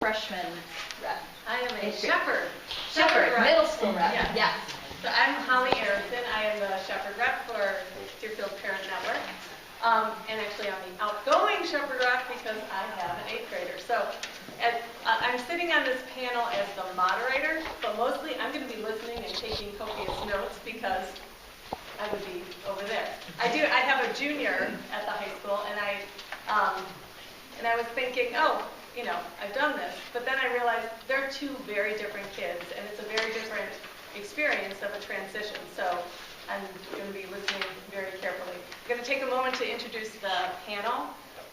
Freshman rep. I am a Shepherd. Shepherd, rep. middle school rep. Yeah. Yes. So I'm Holly Aronson. I am the Shepherd rep for Deerfield Parent Network. And actually I'm the outgoing Shepherd rep because I have an 8th grader. So I'm sitting on this panel as the moderator, but mostly I'm going to be listening and taking copious notes because I would be over there. I have a junior at the high school, and I was thinking, I've done this, but then I realized they're two very different kids, and it's a very different experience of a transition. So I'm going to be listening very carefully. I'm going to take a moment to introduce the panel,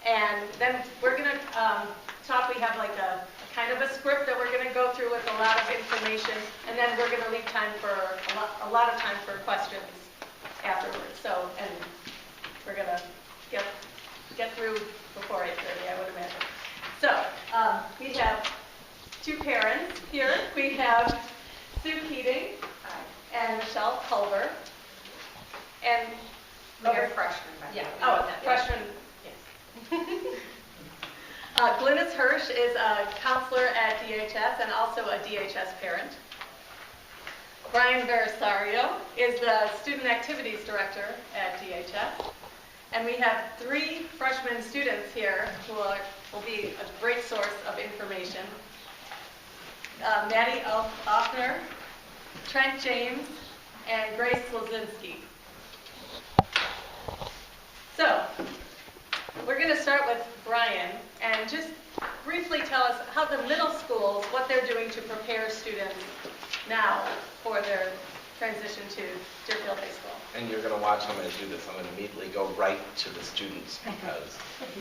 and then we're going to talk. We have like a kind of a script that we're going to go through with a lot of information, and then we're going to leave time for a lot of time for questions afterwards. So, and we're going to get through before 8:30, I would imagine. So, we have two parents here. We have Sue Keating and Michelle Culver. And You're freshman. Freshman. Yes. Glynis Hirsch is a counselor at DHS and also a DHS parent. Brian Verisario is the student activities director at DHS. And we have 3 freshman students here who will be a great source of information. Maddie Offner, Trent James, and Grace Slazinski. So, we're going to start with Brian and just briefly tell us how the middle schools, what they're doing to prepare students now for their transition to Deerfield High School. And you're going to watch how I'm going to do this. I'm going to immediately go right to the students because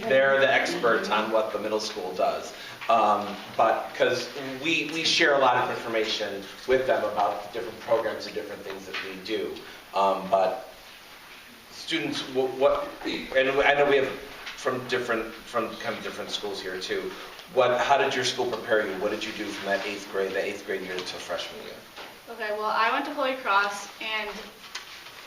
they're the experts on what the middle school does. But because we share a lot of information with them about different programs and different things that we do. But students, and I know we have from kind of different schools here too. How did your school prepare you? What did you do from that 8th grade year to freshman year? Okay, well, I went to Holy Cross, and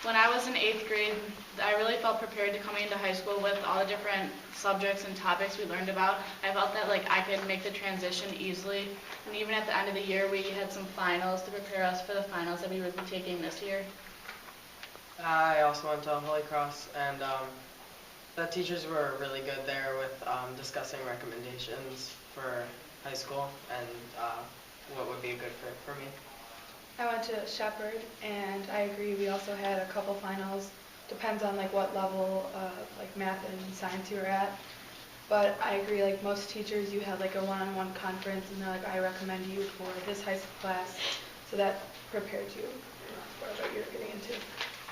when I was in 8th grade, I really felt prepared to coming into high school with all the different subjects and topics we learned about. I felt that I could make the transition easily, and even at the end of the year, we had some finals to prepare us for the finals that we would be taking this year. I also went to Holy Cross, and the teachers were really good there with discussing recommendations for high school and what would be a good fit for me. I went to Shepherd, and I agree. We also had a couple finals. Depends on what level of math and science you were at. But I agree. Most teachers, you had a one-on-one conference, and they're I recommend you for this high school class, so that prepared you for what you're getting into.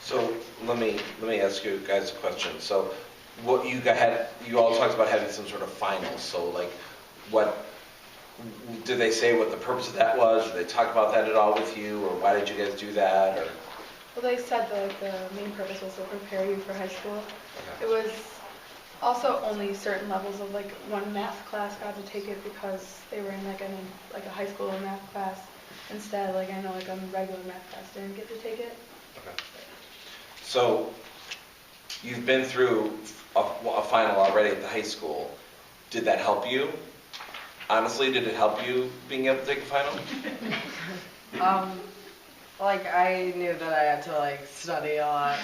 So let me ask you guys a question. So what you all talked about having some sort of finals. So what? Did they say what the purpose of that was? Did they talk about that at all with you, or why did you guys do that? Or? Well, they said the main purpose was to prepare you for high school. Okay. It was also only certain levels of one math class got to take it because they were in a high school math class. Instead, I know a regular math class didn't get to take it. Okay. So you've been through a final already at the high school. Did that help you? Honestly, did it help you being able to take a final? I knew that I had to study a lot.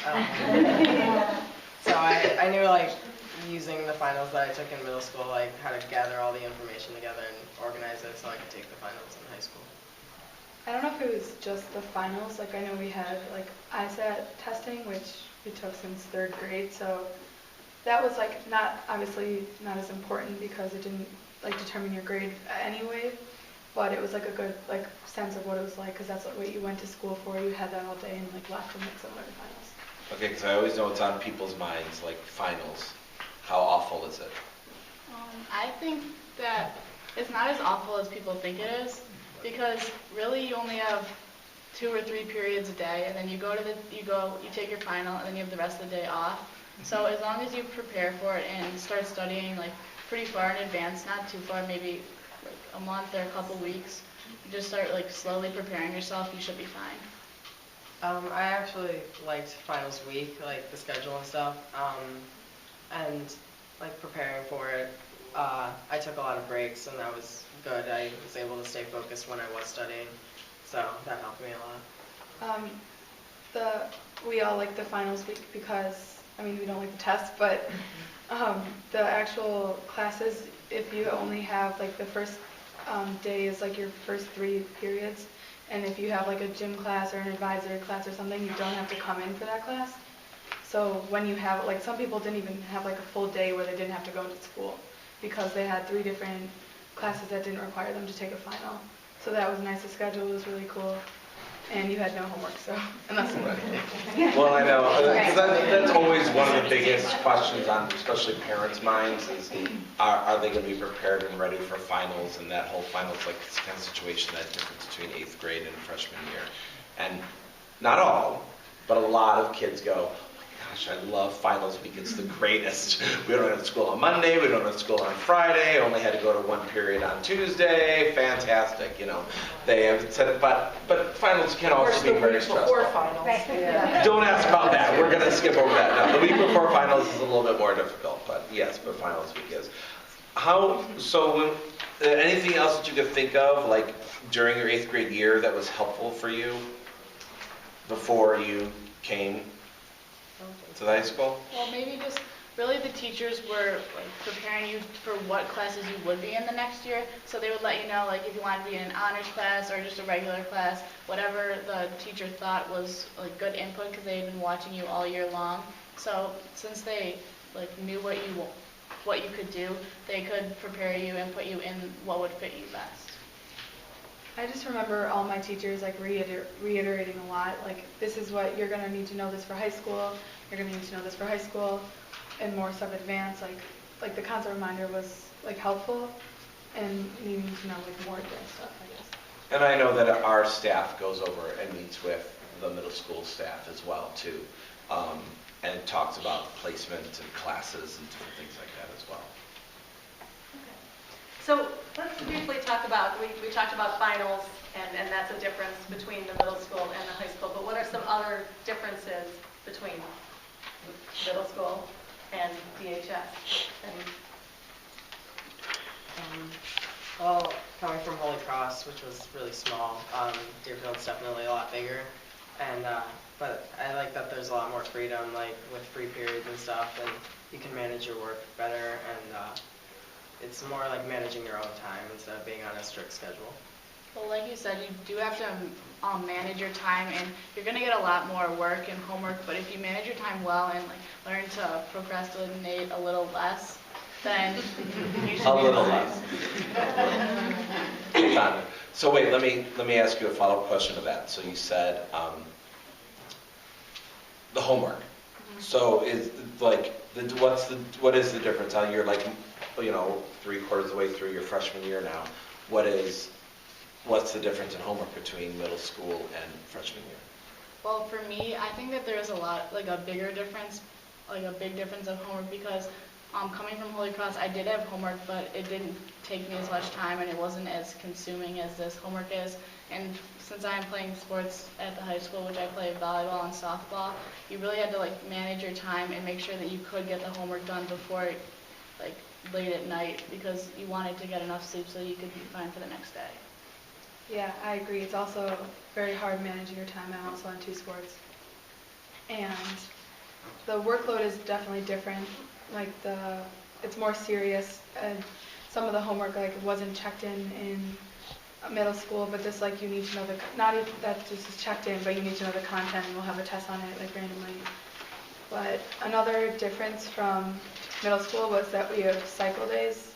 So I knew using the finals that I took in middle school, how to gather all the information together and organize it so I could take the finals in high school. I don't know if it was just the finals. I know we had ISAT testing, which we took since 3rd grade, so that was obviously not as important because it didn't determine your grade anyway, but it was a good sense of what it was because that's what you went to school for. You had that all day and left to make some of the finals. Okay, because I always know it's on people's minds, finals. How awful is it? I think that it's not as awful as people think it is, because really you only have 2 or 3 periods a day, and then you take your final, and then you have the rest of the day off. So as long as you prepare for it and start studying pretty far in advance, not too far, maybe a month or a couple weeks, you just start slowly preparing yourself, you should be fine. I actually liked finals week, the schedule and stuff, and preparing for it I took a lot of breaks, and that was good. I was able to stay focused when I was studying, so that helped me a lot. We all like the finals week because, I mean, we don't like the tests, but the actual classes, if you only have like the first day is like your first 3 periods, and if you have like a gym class or an advisory class or something, you don't have to come in for that class. So when you have, like, some people didn't even have like a full day where they didn't have to go to school because they had 3 different classes that didn't require them to take a final. So that was nice. The schedule was really cool. And you had no homework, so, and that's Right. Well, I know, 'cause that's always one of the biggest questions on especially parents' minds is, are they going to be prepared and ready for finals, and that whole finals like kind of situation, that difference between 8th grade and freshman year. And not all, but a lot of kids go, gosh, I love finals week. It's the greatest. We don't have school on Monday. We don't have school on Friday. Only had to go to 1 period on Tuesday. Fantastic, you know. They have said, but finals can also be very stressful. Before finals. Yeah. Don't ask about that. We're going to skip over that. No, the week before finals is a little bit more difficult, but yes, but finals week is. Anything else that you could think of, like during your 8th grade year, that was helpful for you before you came to the high school? Well, maybe just really the teachers were like preparing you for what classes you would be in the next year. So they would let you know, like, if you wanted to be in an honors class or just a regular class, whatever the teacher thought was like good input, because they had been watching you all year long. So since they like knew what you could do, they could prepare you and put you in what would fit you best. I just remember all my teachers like reiterating a lot, like, this is what you're going to need to know this for high school, you're going to need to know this for high school, and more stuff advanced, like the constant reminder was like helpful, and needing to know like more advanced stuff, I guess. And I know that our staff goes over and meets with the middle school staff as well too, and talks about placement and classes and different things like that as well. So let's briefly talk about, we talked about finals, and that's a difference between the middle school and the high school, but what are some other differences between middle school and DHS? Well, coming from Holy Cross, which was really small, Deerfield's definitely a lot bigger, and but I like that there's a lot more freedom, like with free periods and stuff, and you can manage your work better, and it's more like managing your own time instead of being on a strict schedule. Well, like you said, you do have to manage your time, and you're going to get a lot more work and homework, but if you manage your time well and like learn to procrastinate a little less, then you should A be little fine. less. So wait, let me ask you a follow-up question to that. So you said the homework. So is like what is the difference? How you're like, you know, 3/4 of the way through your freshman year now. What's the difference in homework between middle school and freshman year? Well, for me, I think that there's a big difference of homework, because coming from Holy Cross, I did have homework, but it didn't take me as much time, and it wasn't as consuming as this homework is. And since I'm playing sports at the high school, which I play volleyball and softball, you really had to like manage your time and make sure that you could get the homework done before like late at night, because you wanted to get enough sleep so you could be fine for the next day. Yeah, I agree. It's also very hard managing your time. I'm also on 2 sports. And the workload is definitely different. Like it's more serious. And some of the homework like wasn't checked in middle school, but just like you need to know not even that just is checked in, but you need to know the content, and we'll have a test on it like randomly. But another difference from middle school was that we have cycle days.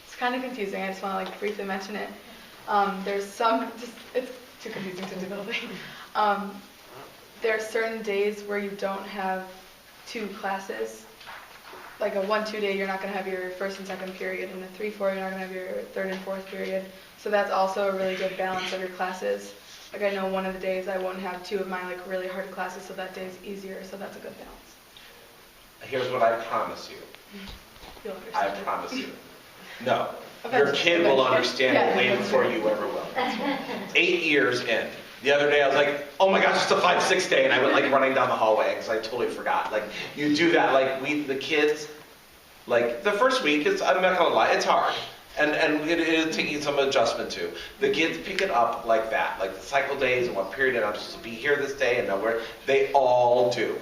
It's kind of confusing. I just want to like briefly mention it. It's too confusing to do the whole thing. There are certain days where you don't have 2 classes. Like a 1-2 day, you're not going to have your first and second period, and a 3-4, you're not going to have your third and fourth period. So that's also a really good balance of your classes. Like I know one of the days I won't have 2 of my like really hard classes, so that day's easier. So that's a good balance. Here's what I promise you. You'll I understand. promise you. No. Your Eventually. kid will understand it way Yeah. before you ever will. 8 years in. The other day I was like, oh my gosh, it's a 5-6 day, and I went like running down the hallway because I totally forgot. Like you do that, like the kids, Like the first week, I'm not gonna lie, it's hard. And it is taking some adjustment to. The kids pick it up like that, like the cycle days and what period, and I'm supposed to be here this day and nowhere. They all do.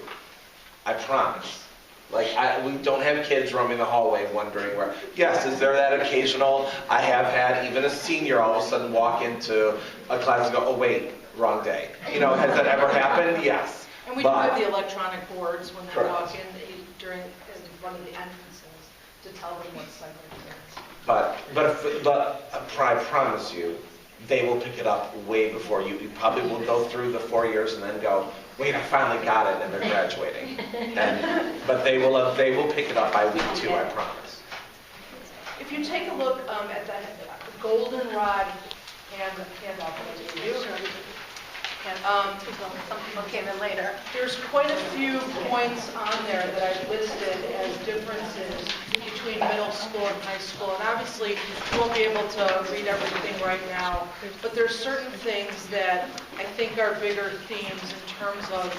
I promise. Like, we don't have kids roaming the hallway wondering where. Yes, is there that occasional, I have had even a senior all of a sudden walk into a class and go, oh wait, wrong day. You know, has that ever happened? Yes. And we do have the electronic boards when they Correct. walk in during one of the entrances to tell them what cycle it is. But I promise you, they will pick it up way before you. You probably will go through the 4 years and then go, wait, I finally got it, and they're graduating. But they will pick it up by week 2, I promise. If you take a look at the goldenrod handout that I gave you, Some people came in later. there's quite a few points on there that I've listed as differences between middle school and high school. And obviously, you won't be able to read everything right now, but there's certain things that I think are bigger themes in terms of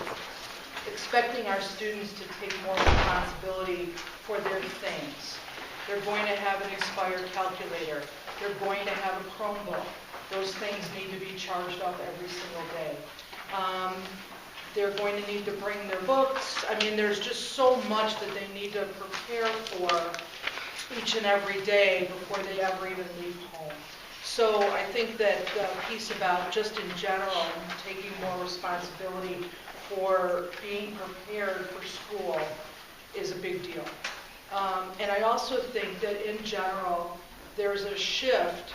expecting our students to take more responsibility for their things. They're going to have an expired calculator. They're going to have a Chromebook. Those things need to be charged up every single day. They're going to need to bring their books. I mean, there's just so much that they need to prepare for each and every day before they ever even leave home. So I think that the piece about just in general taking more responsibility for being prepared for school is a big deal. And I also think that in general, there's a shift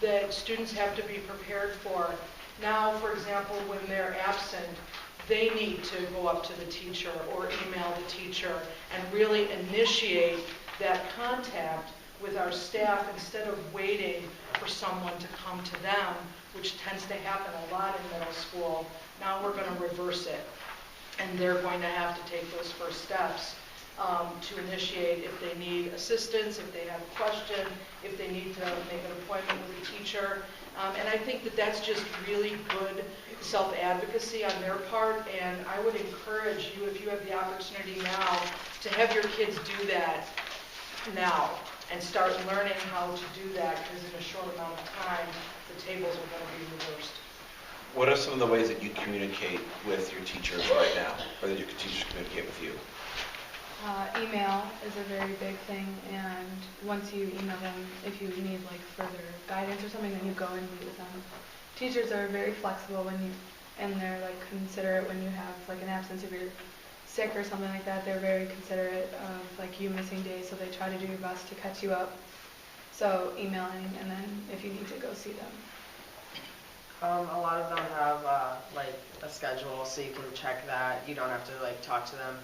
that students have to be prepared for. Now, for example, when they're absent, they need to go up to the teacher or email the teacher and really initiate that contact with our staff instead of waiting for someone to come to them, which tends to happen a lot in middle school. Now we're going to reverse it, and they're going to have to take those first steps to initiate if they need assistance, if they have a question, if they need to make an appointment with a teacher. And I think that that's just really good self-advocacy on their part, and I would encourage you, if you have the opportunity now, to have your kids do that now and start learning how to do that, because in a short amount of time, the tables are going to be reversed. What are some of the ways that you communicate with your teachers right now, or that your teachers communicate with you? Email is a very big thing, and once you email them, if you need like further guidance or something, then you go and meet with them. Teachers are very flexible and they're like considerate when you have like an absence, if you're sick or something like that. They're very considerate of like you missing days, so they try to do your best to catch you up. So emailing, and then if you need to go see them. A lot of them have like a schedule, so you can check that. You don't have to like talk to them.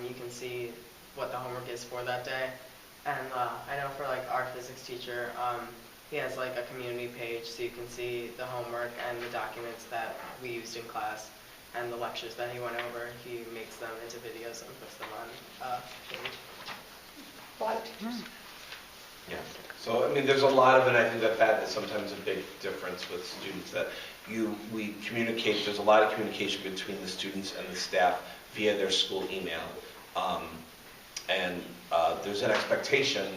You can see what the homework is for that day. And I know for like our physics teacher, he has like a community page, so you can see the homework and the documents that we used in class and the lectures that he went over. He makes them into videos and puts them on page. A lot of teachers. Yeah. So, I mean, there's a lot of it. I think that is sometimes a big difference with students, that we communicate, there's a lot of communication between the students and the staff via their school email. And there's an expectation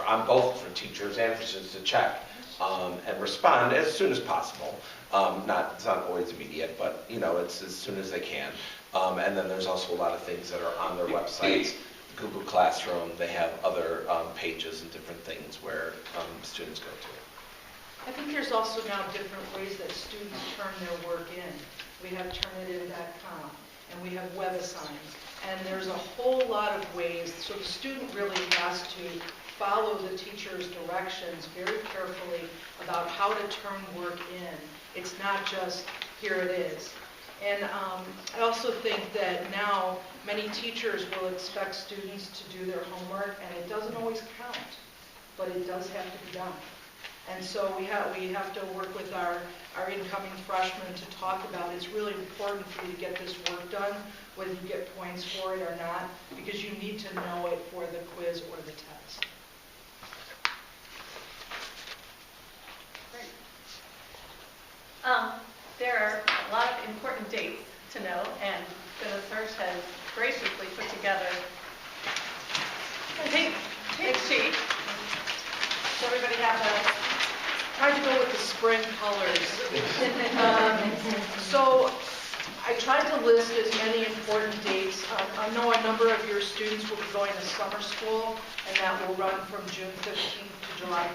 on both for teachers and for students to check and respond as soon as possible. It's not always immediate, but it's as soon as they can. And then there's also a lot of things that are on their websites. Google Classroom, they have other pages and different things where students go to. I think there's also now different ways that students turn their work in. We have turnitin.com, and we have WebAssign, and there's a whole lot of ways. So the student really has to follow the teacher's directions very carefully about how to turn work in. It's not just, here it is. And I also think that now many teachers will expect students to do their homework, and it doesn't always count, but it does have to be done. And so we have to work with our incoming freshmen to talk about it's really important for you to get this work done, whether you get points for it or not, because you need to know it for the quiz or the test. Great. There are a lot of important dates to know, and the search has graciously put together Hey, thanks, Chief. So everybody have that? Tried to go with the spring colors. So I tried to list as many important dates. I know a number of your students will be going to summer school, and that will run from June 15th to July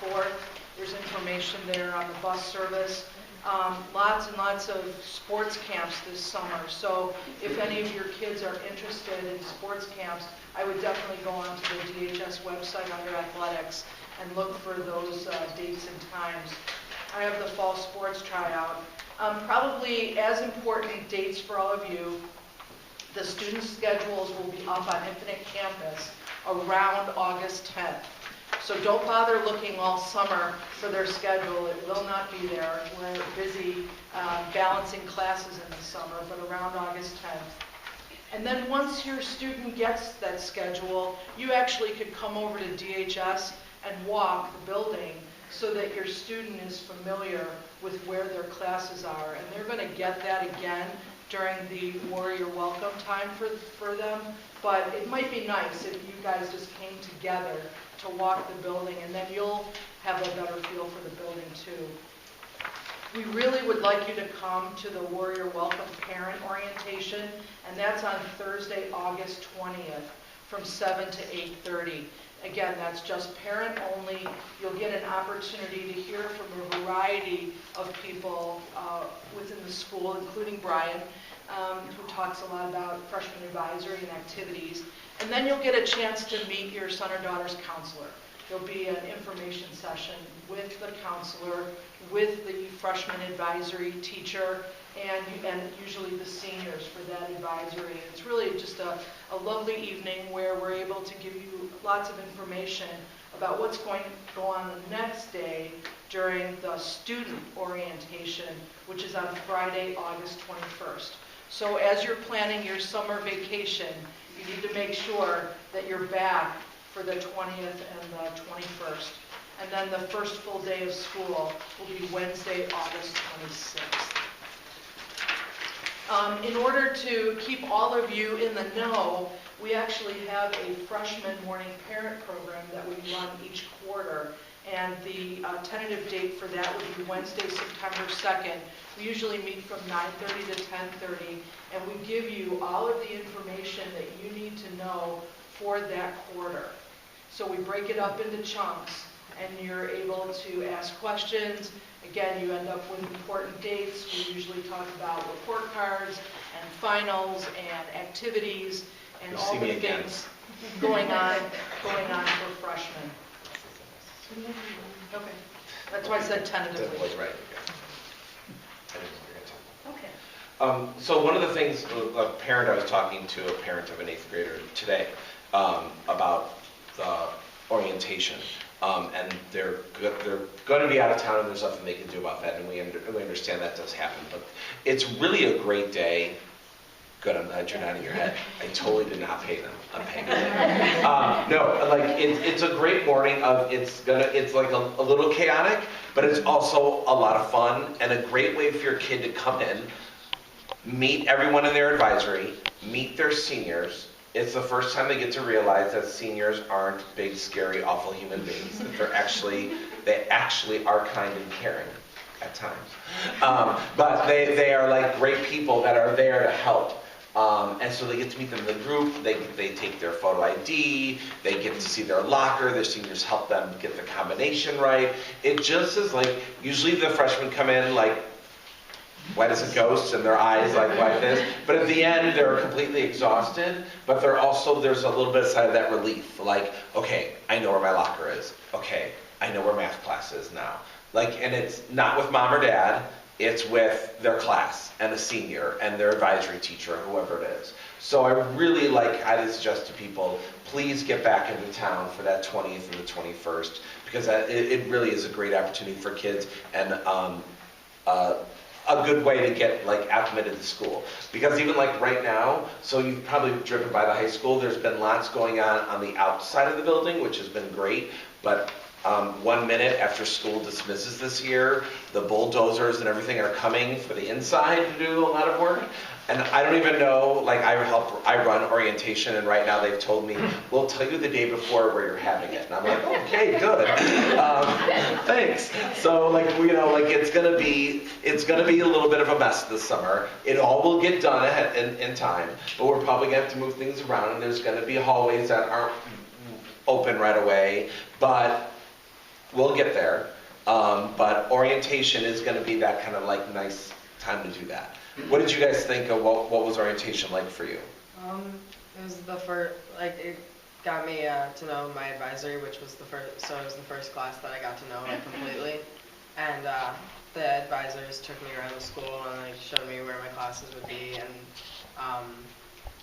24th. There's information there on the bus service. Lots and lots of sports camps this summer. So if any of your kids are interested in sports camps, I would definitely go onto the DHS website under athletics and look for those dates and times. I have the fall sports tryout. Probably as important dates for all of you, the student schedules will be up on Infinite Campus around August 10th. So don't bother looking all summer for their schedule. It will not be there. We're busy balancing classes in the summer, but around August 10th. And then once your student gets that schedule, you actually could come over to DHS and walk the building so that your student is familiar with where their classes are. And they're going to get that again during the Warrior Welcome time for them. But it might be nice if you guys just came together to walk the building, and then you'll have a better feel for the building too. We really would like you to come to the Warrior Welcome Parent Orientation, and that's on Thursday, August 20th from 7 to 8:30. Again, that's just parent only. You'll get an opportunity to hear from a variety of people within the school, including Brian, who talks a lot about freshman advisory and activities. And then you'll get a chance to meet your son or daughter's counselor. There'll be an information session with the counselor, with the freshman advisory teacher, and usually the seniors for that advisory. It's really just a lovely evening where we're able to give you lots of information about what's going to go on the next day during the student orientation, which is on Friday, August 21st. So as you're planning your summer vacation, you need to make sure that you're back for the 20th and the 21st. And then the first full day of school will be Wednesday, August 26th. In order to keep all of you in the know, we actually have a freshman morning parent program that we run each quarter. And the tentative date for that would be Wednesday, September 2nd. We usually meet from 9:30 to 10:30, and we give you all of the information that you need to know for that quarter. So we break it up into chunks, and you're able to ask questions. Again, you end up with important dates. We usually talk about report cards and finals and activities and all the things going on for freshmen. Okay, that's why I said tentatively. That was right. I didn't know you were going to. Okay. So one of the things, a parent, I was talking to a parent of an 8th grader today about the orientation, and they're going to be out of town, and there's nothing they can do about that, and we understand that does happen. But it's really a great day. Good, I'm glad you're nodding your head. I totally did not pay them. I'm paying them. No, like it's a great morning. It's like a little chaotic, but it's also a lot of fun and a great way for your kid to come in, meet everyone in their advisory, meet their seniors. It's the first time they get to realize that seniors aren't big, scary, awful human beings. That they actually are kind and caring at times. But they are like great people that are there to help. And so they get to meet them in the group, they take their photo ID, they get to see their locker, their seniors help them get the combination right. It just is like, usually the freshmen come in like white as a ghost and their eyes like this, but at the end they're completely exhausted, but there's a little bit of side of that relief, like, okay, I know where my locker is, okay, I know where math class is now. Like, and it's not with mom or dad, it's with their class and a senior and their advisory teacher, whoever it is. So I really I suggest to people, please get back into town for that 20th and the 21st, because it really is a great opportunity for kids and a good way to get acclimated to school. Because even right now, so you've probably driven by the high school, there's been lots going on the outside of the building, which has been great, but 1 minute after school dismisses this year, the bulldozers and everything are coming for the inside to do a lot of work. And I don't even know, like I run orientation, and right now they've told me, we'll tell you the day before where you're having it. And I'm like, okay, good. Thanks. So like, it's gonna be a little bit of a mess this summer. It all will get done in time, but we're probably gonna have to move things around, and there's gonna be hallways that aren't open right away, but we'll get there. But orientation is gonna be that kind of like nice time to do that. What did you guys think of what was orientation like for you? It was the first, like, it got me to know my advisory, which was the first, so it was the first class that I got to know, like, completely. And the advisors took me around the school and, like, showed me where my classes would be and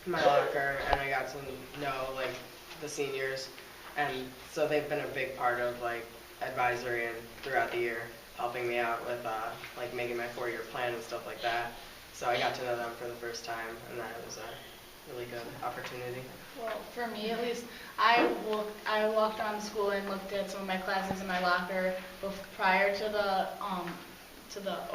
my locker, and I got to know, like, the seniors. And so they've been a big part of, like, advisory and throughout the year, helping me out with, like, making my 4-year plan and stuff like that. So I got to know them for the first time, and that was a really good opportunity. Well, for me at least, I walked around the school and looked at some of my classes in my locker prior to the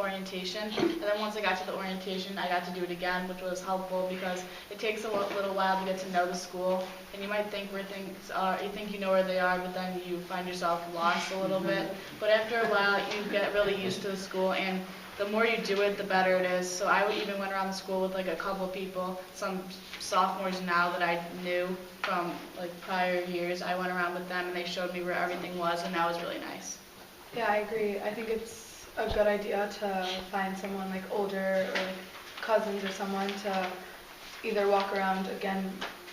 orientation. And then once I got to the orientation, I got to do it again, which was helpful because it takes a little while to get to know the school. And you might think where things are, you think you know where they are, but then you find yourself lost a little bit. But after a while, you get really used to the school, and the more you do it, the better it is. So I even went around the school with like a couple people, some sophomores now that I knew from like prior years. I went around with them and they showed me where everything was, and that was really nice. Yeah, I agree. I think it's a good idea to find someone like older or like cousins or someone to either walk around again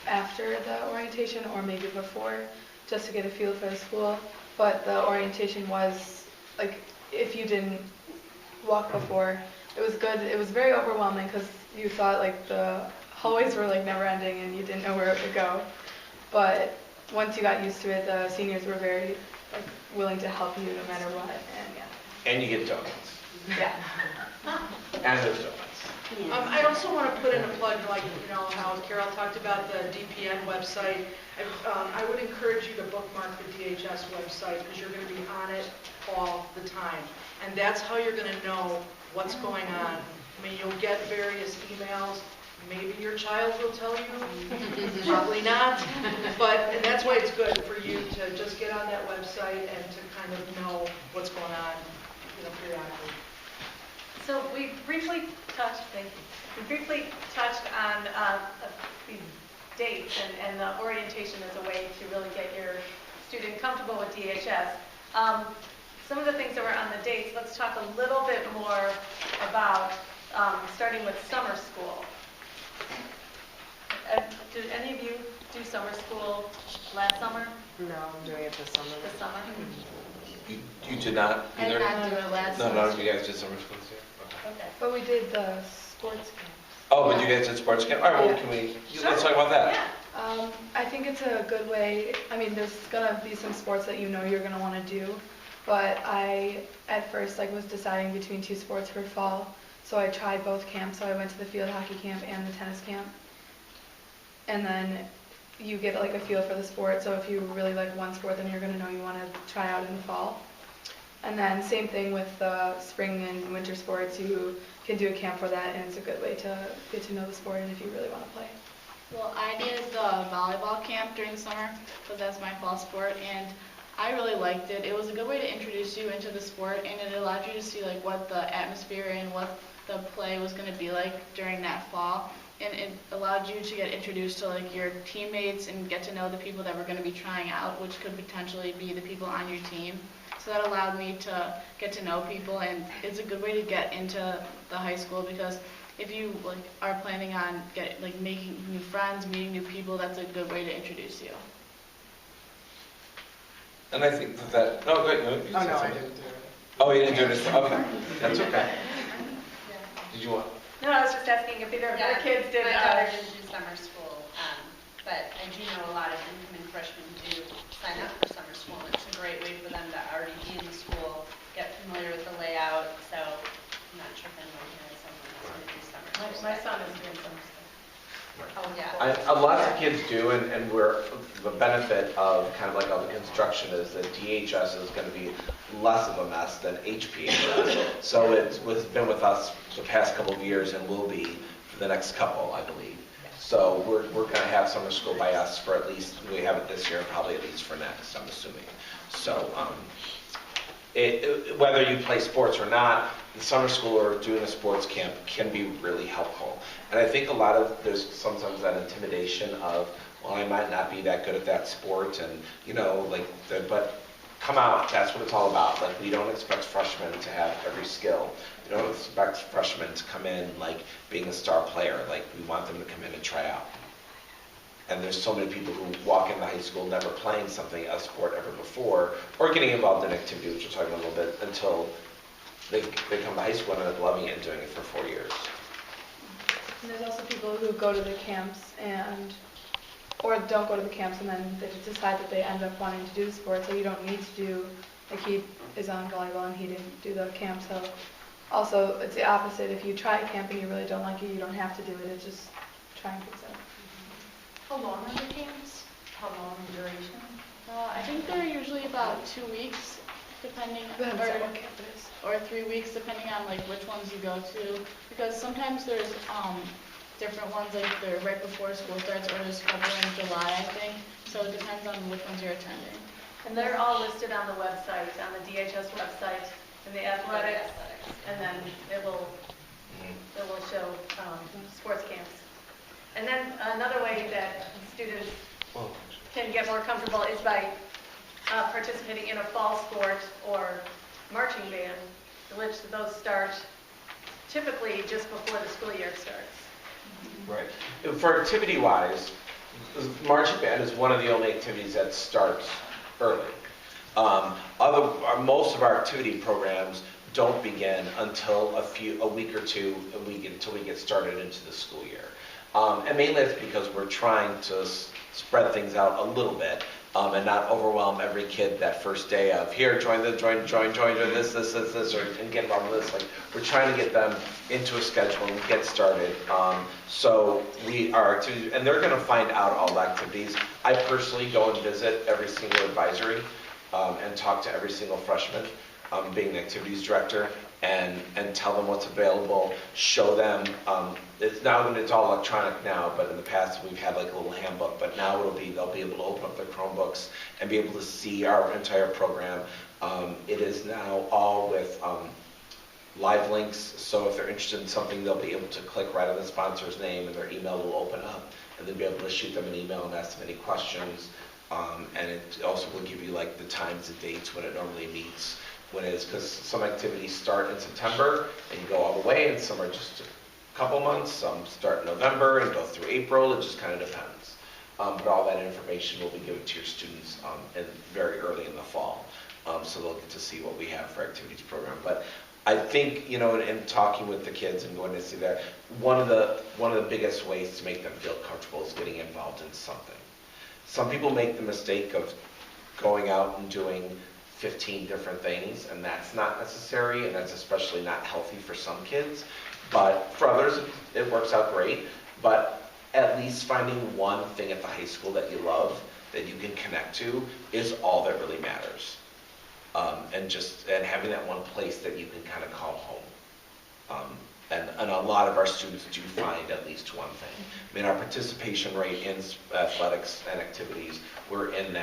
after the orientation or maybe before, just to get a feel for the school. But the orientation was like, if you didn't walk before, it was good. It was very overwhelming because you thought like the hallways were like never ending and you didn't know where it would go. But once you got used to it, the seniors were very like willing to help you no matter what. And yeah. And you get donuts. Yeah. And there's donuts. I also want to put in a plug, like, you know, how Carol talked about the DPN website. I would encourage you to bookmark the DHS website because you're going to be on it all the time. And that's how you're going to know what's going on. I mean, you'll get various emails. Maybe your child will tell you, probably not. And that's why it's good for you to just get on that website and to kind of know what's going on, you know, periodically. So we briefly touched on these dates and the orientation as a way to really get your student comfortable with DHS. Some of the things that were on the dates, let's talk a little bit more about starting with summer school. Did any of you do summer school last summer? No, I'm doing it this summer. This summer? You did not I either? did not do it last No, semester. none of you guys did summer school this year? Okay. Okay. But we did the sports camp. Oh, but you guys did sports camp? All right, well, let's talk about that. Yeah. I think it's a good way. I mean, there's gonna be some sports that you know you're gonna want to do, but I at first like was deciding between 2 sports for fall, so I tried both camps. So I went to the field hockey camp and the tennis camp, and then you get like a feel for the sport. So if you really like one sport, then you're gonna know you want to try out in the fall. And then same thing with the spring and winter sports. You can do a camp for that, and it's a good way to get to know the sport and if you really want to play. Well, I did the volleyball camp during the summer because that's my fall sport, and I really liked it. It was a good way to introduce you into the sport, and it allowed you to see like what the atmosphere and what the play was going to be like during that fall. And it allowed you to get introduced to like your teammates and get to know the people that were going to be trying out, which could potentially be the people on your team. So that allowed me to get to know people, and it's a good way to get into the high school because if you like are planning on making new friends, meeting new people, that's a good way to introduce you. And I think that oh, great. No, Oh, no, I didn't do it. Oh, you didn't do it? Okay. That's okay. Did you want? No, I was just asking if either of your kids did. My daughter didn't do summer school, but I do know a lot of incoming freshmen do sign up for summer school. And it's a great way for them to already be in the school, get familiar with the layout. So I'm not sure if anyone here is someone that's going to do summer school. My son is doing summer school. Oh, yeah. Lots of kids do, and the benefit of kind of like all the construction is that DHS is going to be less of a mess than HPHS. So it's been with us the past couple of years and will be for the next couple, I believe. So we're going to have summer school by us for at least, we have it this year and probably at least for next, I'm assuming. So whether you play sports or not, the summer school or doing a sports camp can be really helpful. And I think there's sometimes that intimidation of, well, I might not be that good at that sport, and but come out, that's what it's all about. Like, we don't expect freshmen to have every skill. We don't expect freshmen to come in like being a star player. Like, we want them to come in and try out. And there's so many people who walk into high school never playing a sport ever before, or getting involved in activity, which we're talking about a little bit, until they come to high school and end up loving it and doing it for 4 years. And there's also people who go to the camps or don't go to the camps, and then they decide that they end up wanting to do the sport, so you don't need to do, like, he is on volleyball and he didn't do the camp, so also it's the opposite. If you try camp and you really don't like it, you don't have to do it, it's just try and fix it. How long are the camps? How long in duration? I think they're usually about 2 weeks, depending, Depends on what camp it is. or 3 weeks, depending on like which ones you go to. Because sometimes there's different ones, like they're right before school starts, or there's a couple in July, I think. So it depends on which ones you're attending. And they're all listed on the website, on the DHS website, in the athletics, and then it will show sports camps. And then another way that students can get more comfortable is by participating in a fall sport or marching band, which those start typically just before the school year starts. Right. For activity-wise, marching band is one of the only activities that starts early. Most of our activity programs don't begin until a week or two until we get started into the school year. And mainly it's because we're trying to spread things out a little bit and not overwhelm every kid that first day of, here, join this, and get involved with this. Like, we're trying to get them into a schedule and get started. So we are, and they're going to find out all the activities. I personally go and visit every single advisory and talk to every single freshman, being the activities director, and tell them what's available, show them. It's all electronic now, but in the past we've had like a little handbook, but now they'll be able to open up their Chromebooks and be able to see our entire program. It is now all with live links, so if they're interested in something, they'll be able to click right on the sponsor's name and their email will open up, and they'll be able to shoot them an email and ask them any questions. And it also will give you like the times and dates when it normally meets. When it is, because some activities start in September and you go all the way, and some are just a couple months, some start in November and go through April. It just kind of depends. But all that information will be given to your students very early in the fall, so they'll get to see what we have for activities program. But I think, in talking with the kids and going to see that, one of the biggest ways to make them feel comfortable is getting involved in something. Some people make the mistake of going out and doing 15 different things, and that's not necessary, and that's especially not healthy for some kids. But for others, it works out great. But at least finding one thing at the high school that you love, that you can connect to, is all that really matters. And having that one place that you can kind of call home. And a lot of our students do find at least one thing. I mean, our participation rate in athletics and activities, we're in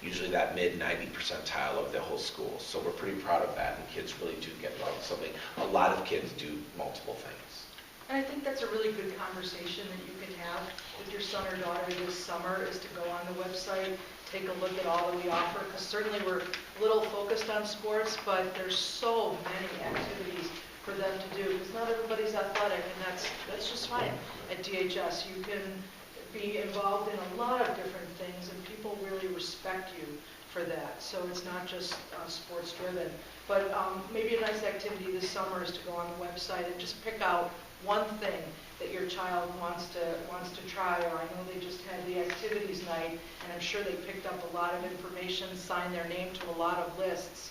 usually that mid-90 percentile of the whole school. So we're pretty proud of that, and kids really do get involved in something. A lot of kids do multiple things. And I think that's a really good conversation that you can have with your son or daughter this summer, is to go on the website, take a look at all that we offer, because certainly we're a little focused on sports, but there's so many activities for them to do, because not everybody's athletic, and that's just fine. At DHS, you can be involved in a lot of different things, and people really respect you for that. So it's not just sports driven. But maybe a nice activity this summer is to go on the website and just pick out one thing that your child wants to try. Or I know they just had the activities night, and I'm sure they picked up a lot of information, signed their name to a lot of lists.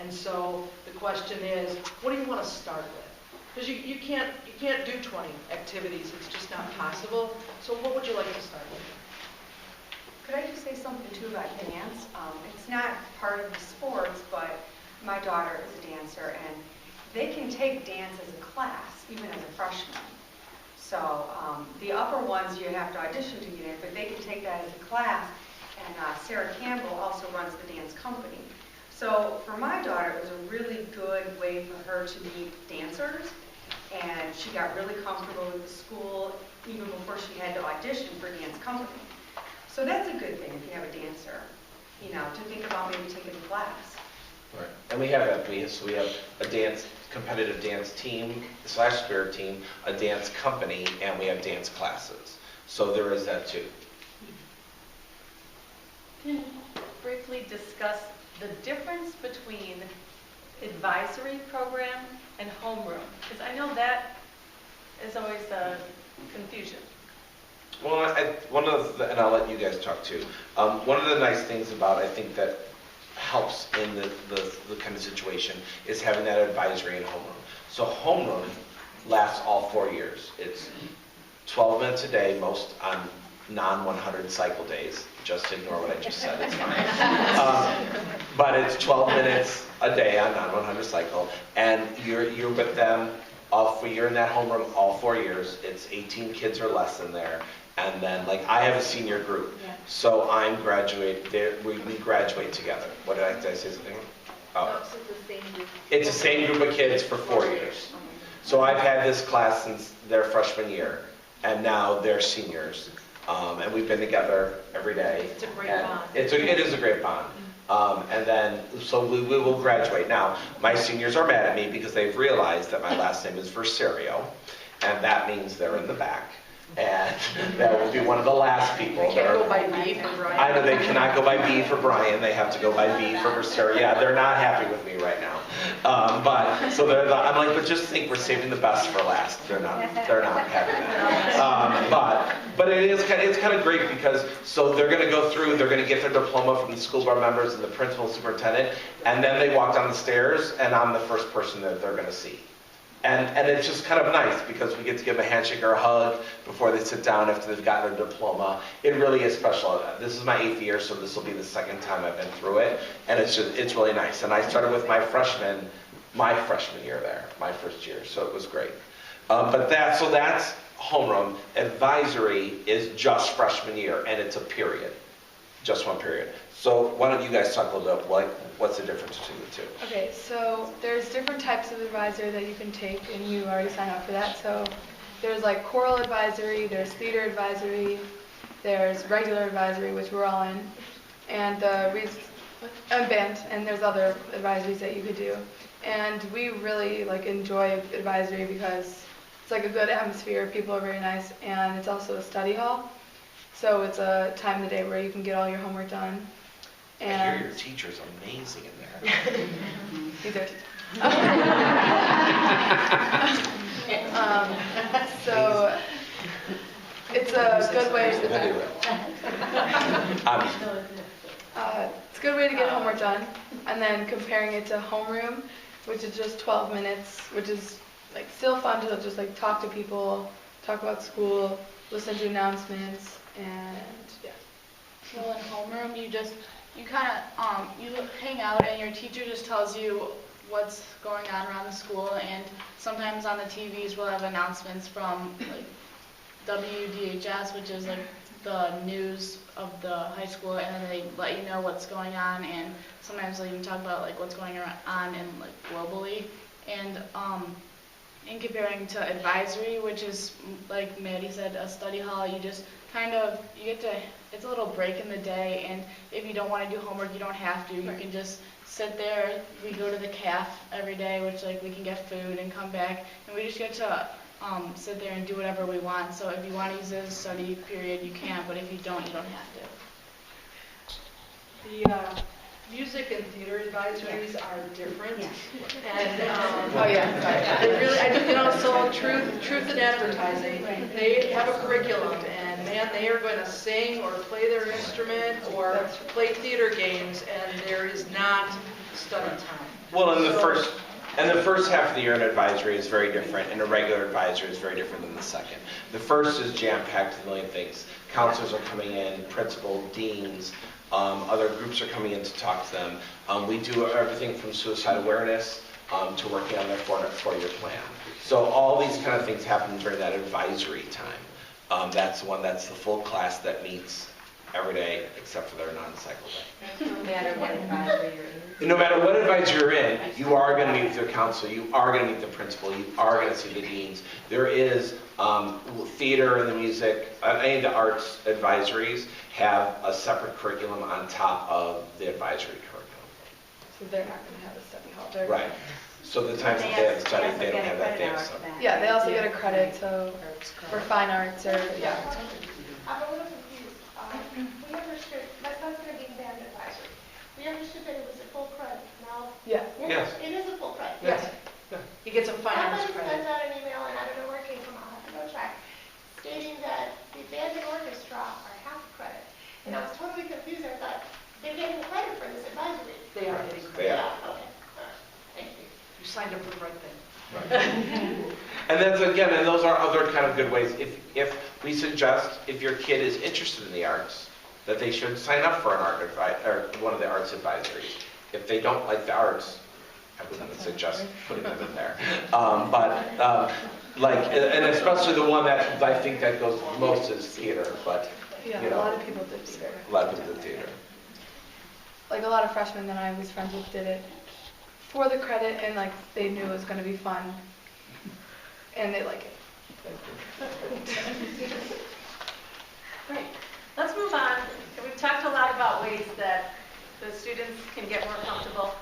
And so the question is, what do you want to start with? Because you can't do 20 activities, it's just not possible. So what would you like to start with? Could I just say something too about dance? It's not part of the sports, but my daughter is a dancer, and they can take dance as a class, even as a freshman. So the upper ones you have to audition to get in, but they can take that as a class. And Sarah Campbell also runs the dance company. So for my daughter, it was a really good way for her to meet dancers, and she got really comfortable with the school even before she had to audition for dance company. So that's a good thing if you have a dancer, to think about maybe taking a class. Right. And we have that. We have a competitive dance team / spirit team, a dance company, and we have dance classes. So there is that too. Can you briefly discuss the difference between advisory program and homeroom? Because I know that is always a confusion. Well, and I'll let you guys talk too. One of the nice things about, I think, that helps in the kind of situation is having that advisory in homeroom. So homeroom lasts all 4 years. It's 12 minutes a day, most on non-100 cycle days. Just ignore what I just said, it's fine. But it's 12 minutes a day on non-100 cycle, and you're with them you're in that homeroom all 4 years. It's 18 kids or less in there. And then, like, I have a senior group, so we graduate together. Did I say something? Oh. So it's the same group. It's the same group of kids for 4 years. So I've had this class since their freshman year, and now they're seniors. And we've been together every day. It's a great bond. It is a great bond. And then, so we will graduate. Now, my seniors are mad at me because they've realized that my last name is Verserio, and that means they're in the back. And that will be one of the last people. They can't go by B for Brian. I know they cannot go by B for Brian. They have to go by B for Verserio. Yeah, they're not happy with me right now. I'm like, but just think we're saving the best for last. They're not having that. But it's kind of great because so they're going to go through. They're going to get their diploma from the school board members and the principal and superintendent, and then they walk down the stairs, and I'm the first person that they're going to see. And it's just kind of nice because we get to give them a handshake or a hug before they sit down after they've gotten their diploma. It really is special. This is my 8th year, so this will be the 2nd time I've been through it. And it's really nice. And I started with my freshman year there, my first year, so it was great. That's homeroom. Advisory is just freshman year, and it's a period, just one period. So why don't you guys talk a little bit, what's the difference between the two? Okay, so there's different types of advisory that you can take, and you already signed up for that. So there's like choral advisory, there's theater advisory, there's regular advisory, which we're all in, and band, and there's other advisories that you could do. And we really enjoy advisory because it's like a good atmosphere, people are very nice, and it's also a study hall. So it's a time of the day where you can get all your homework done. And I hear your teacher's amazing in there. He's our teacher. So it's a good way to it's a good way to get homework done, and then comparing it to homeroom, which is just 12 minutes, which is still fun to just talk to people, talk about school, listen to announcements, and yeah. Well, in homeroom, you hang out, and your teacher just tells you what's going on around the school, and sometimes on the TVs we'll have announcements from WDHS, which is the news of the high school, and then they let you know what's going on, and sometimes they'll even talk about what's going on in globally. And in comparing to advisory, which is, like Maddie said, a study hall, you just it's a little break in the day, and if you don't want to do homework, you don't have to. You can just sit there. We go to the caf every day, which we can get food and come back, and we just get to sit there and do whatever we want. So if you want to use it as a study period, you can, but if you don't have to. The music and theater advisories are different. And so truth in advertising, they have a curriculum, and man, they are going to sing or play their instrument or play theater games, and there is not study time. Well, in the And the first half of the year in advisory is very different, and a regular advisory is very different than the second. The first is jam-packed with a million things. Counselors are coming in, principal, deans, other groups are coming in to talk to them. We do everything from suicide awareness to working on their four-year plan. So all these kind of things happen during that advisory time. That's the full class that meets every day except for their non-cycle day. No matter what advisory you're in. No matter what advisory you're in, you are going to meet with your counselor, you are going to meet the principal, you are going to see the deans. There is theater and the music, any of the arts advisories have a separate curriculum on top of the advisory curriculum. So they're not going to have a study hall. They're Right. So the times that they have studied, they don't have that day of summer. Yeah, they also get a credit, so for fine arts or, yeah. I'm a little confused. We understood, my son's going to be in band advisory. We understood that it was a full credit. Now, Yeah. Yes. it is a full credit. Yes. He gets a finance Somebody credit. sent out an email, and I don't know where it came from, I'll have to go check, stating that the band and orchestra are half credit. And I was totally confused. I thought, they're getting credit for this advisory. They are getting They credit. are. Okay, all right, thank you. You signed up for the right thing. And that's again, and those are other kind of good ways. If we suggest, if your kid is interested in the arts, that they should sign up for an art or one of the arts advisories. If they don't like the arts, I wouldn't suggest putting them in there. And especially the one that I think that goes most is theater. But Yeah, you a know, lot of people did theater. a lot of people do theater. Like a lot of freshmen that I was friends with did it for the credit, and like they knew it was going to be fun, and they like it. Great. Let's move on. We've talked a lot about ways that the students can get more comfortable.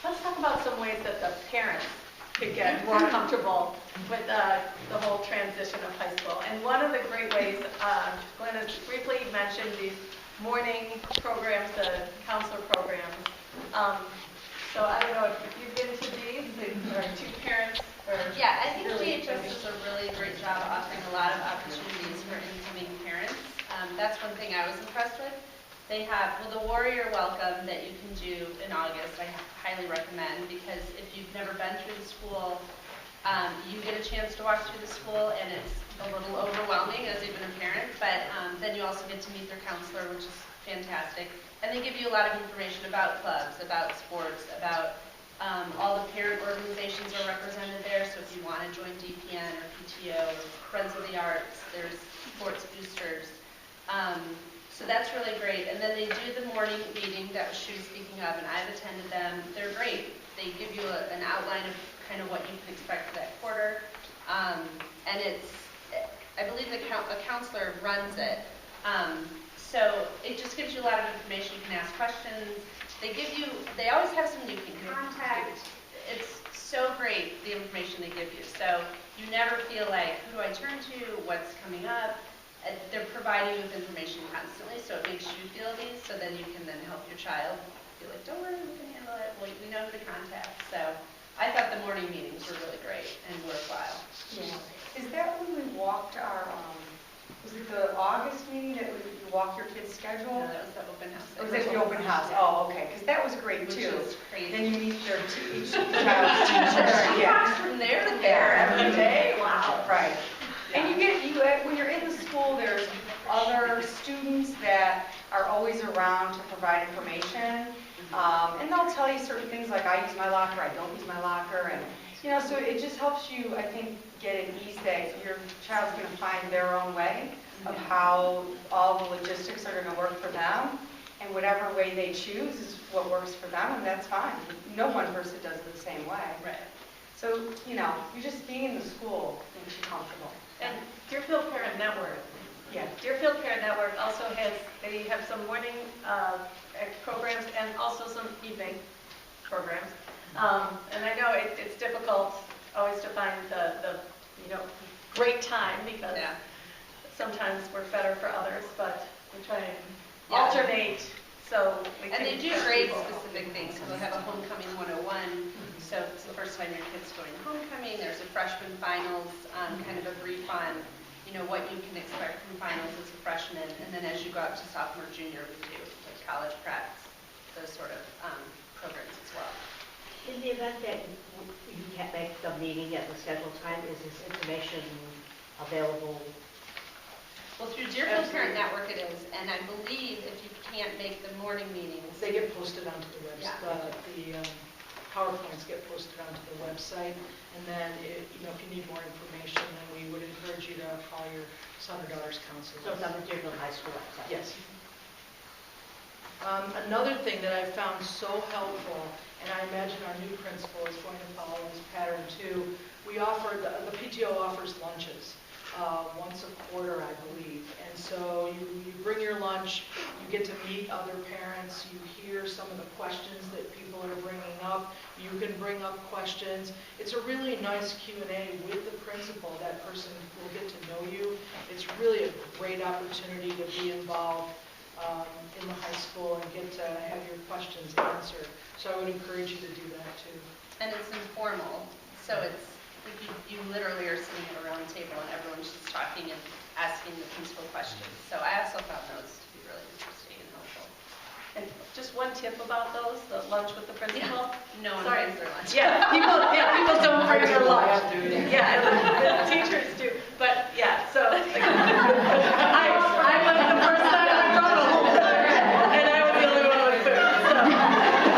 Let's talk about some ways that the parents could get more comfortable with the whole transition of high school. And one of the great ways, Glenn has briefly mentioned these morning programs, the counselor programs. So I don't know if you've been to these, or two parents, or... Yeah, I think really DHS does a really great job offering a lot of opportunities for incoming parents. That's one thing I was impressed with. They have, the Warrior Welcome that you can do in August, I highly recommend, because if you've never been through the school, you get a chance to walk through the school, and it's a little overwhelming as even a parent, but then you also get to meet their counselor, which is fantastic. And they give you a lot of information about clubs, about sports, about all the parent organizations are represented there, so if you want to join DPN or PTO, Friends of the Arts, there's sports boosters. So that's really great. And then they do the morning meeting that she was speaking of, and I've attended them. They're great. They give you an outline of kind of what you can expect for that quarter. And I believe a counselor runs it. So it just gives you a lot of information. You can ask questions. They always have someone you can contact. It's so great, the information they give you. So you never feel like, who do I turn to? What's coming up? They're providing you with information constantly, so it makes you feel at ease, so then you can then help your child be like, don't worry, we can handle it. We know who to contact. So I thought the morning meetings were really great and worthwhile. Yeah. Is that when we walked our, was it the August meeting that you walk your kid's schedule? No, that was the open house. Or was that the open house? Oh, okay, because that was great Which too. is crazy. Then you meet each child's teacher. Yeah. From there to there every day. Wow. Right. And when you're in the school, there's other students that are always around to provide information. And they'll tell you certain things like, I use my locker, I don't use my locker. And, so it just helps you, I think, get at ease that your child's going to find their own way of how all the logistics are going to work for them. And whatever way they choose is what works for them, and that's fine. No one person does it the same way. Right. So, you're just being in the school makes you comfortable. And Deerfield Parent Network. Yeah. Deerfield Parent Network also they have some morning programs and also some evening programs. And I know it's difficult always to find the great time because sometimes we're better for others, but we try and alternate so we can. And they do grade specific things. So they'll have a homecoming 101. So if it's the first time your kid's going homecoming, there's a freshman finals, kind of a brief on, what you can expect from finals as a freshman. And then as you go up to sophomore, junior, we do like college preps, those sort of programs as well. In the event that you can't make the meeting at the scheduled time, is this information available? Well, through Deerfield Parent Network it is, and I believe if you can't make the morning meetings, They get posted onto the website. Yeah. The PowerPoints get posted onto the website, and then if you need more information, then we would encourage you to call your son or daughter's counselor. So it's on the Deerfield High School website? Yes. Another thing that I found so helpful, and I imagine our new principal is going to follow this pattern too, we offer, the PTO offers lunches once a quarter, I believe. And so you bring your lunch, you get to meet other parents, you hear some of the questions that people are bringing up, you can bring up questions. It's a really nice Q&A with the principal. That person will get to know you. It's really a great opportunity to be involved in the high school and get to have your questions answered. So I would encourage you to do that too. and it's informal, so it's, like you literally are sitting at a round table and everyone's just talking and asking the principal questions. So I also found those to be really interesting and helpful. And just one tip about those, the lunch with the principal. No one Sorry. brings their lunch. People don't bring their lunch. Yeah, the teachers do. But yeah, so I went the first time, I brought a whole plate, and I was the only one with food. So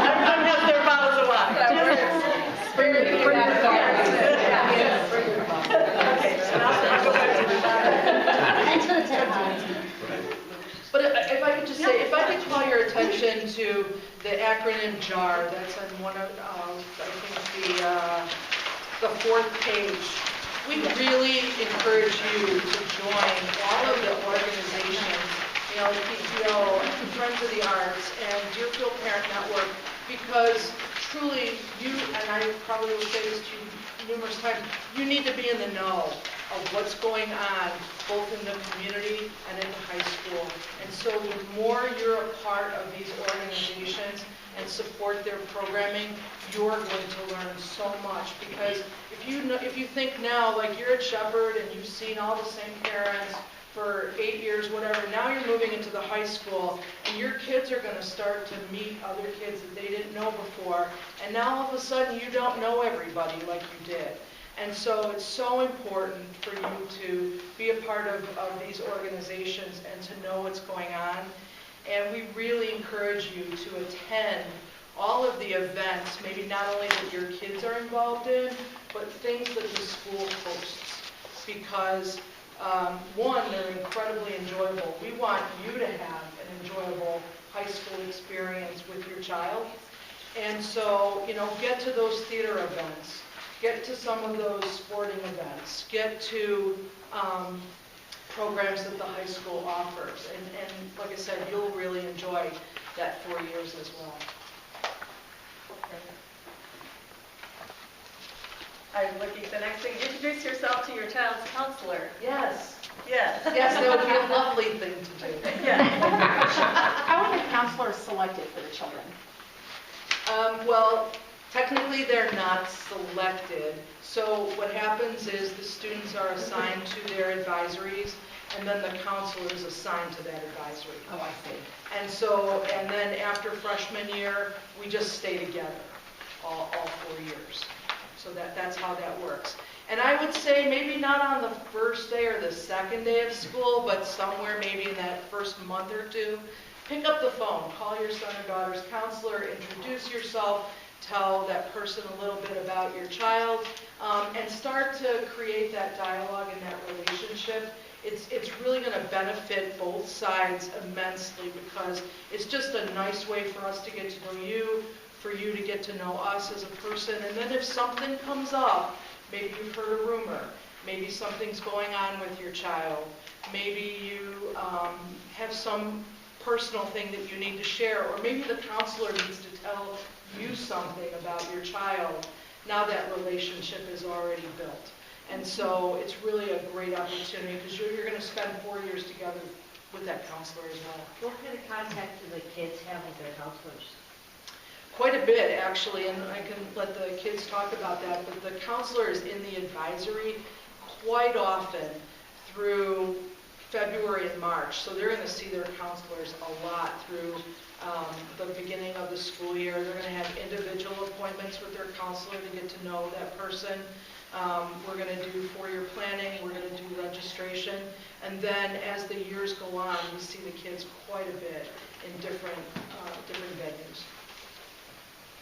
everyone has their bottles of water. Bring your Okay, so now I'll go back to the But if I could just say, if I could call your attention to the acronym JAR, that's on one of, I think, the fourth page. We really encourage you to join all of the organizations, PTO, Friends of the Arts, and Deerfield Parent Network, because truly, you, and I probably will say this to you numerous times, you need to be in the know of what's going on both in the community and in the high school. And so the more you're a part of these organizations and support their programming, you're going to learn so much. Because if you think now, like you're at Shepherd and you've seen all the same parents for 8 years, whatever, now you're moving into the high school and your kids are going to start to meet other kids that they didn't know before. And now all of a sudden you don't know everybody like you did. And so it's so important for you to be a part of these organizations and to know what's going on. And we really encourage you to attend all of the events, maybe not only that your kids are involved in, but things that the school hosts. Because, one, they're incredibly enjoyable. We want you to have an enjoyable high school experience with your child. And so, get to those theater events. Get to some of those sporting events. Get to programs that the high school offers. And like I said, you'll really enjoy that 4 years as well. I'm looking at the next thing. Introduce yourself to your child's counselor. Yes. Yes. Yes, that would be a lovely thing to do. Yeah. How are the counselors selected for the children? Well, technically they're not selected. So what happens is the students are assigned to their advisories, and then the counselor is assigned to that advisory. Oh, I see. And then after freshman year, we just stay together all 4 years. So that's how that works. And I would say maybe not on the first day or the second day of school, but somewhere maybe in that first month or two, pick up the phone, call your son or daughter's counselor, introduce yourself, tell that person a little bit about your child, and start to create that dialogue and that relationship. It's really going to benefit both sides immensely because it's just a nice way for us to get to know you, for you to get to know us as a person. And then if something comes up, maybe you've heard a rumor, maybe something's going on with your child, maybe you have some personal thing that you need to share, or maybe the counselor needs to tell you something about your child. Now that relationship is already built. And so it's really a great opportunity because you're going to spend 4 years together with that counselor as well. What kind of contact do the kids have with their counselors? Quite a bit, actually, and I can let the kids talk about that, but the counselor is in the advisory quite often through February and March, so they're going to see their counselors a lot through the beginning of the school year. They're going to have individual appointments with their counselor to get to know that person. We're going to do four-year planning, we're going to do registration, and then as the years go on, we see the kids quite a bit in different venues.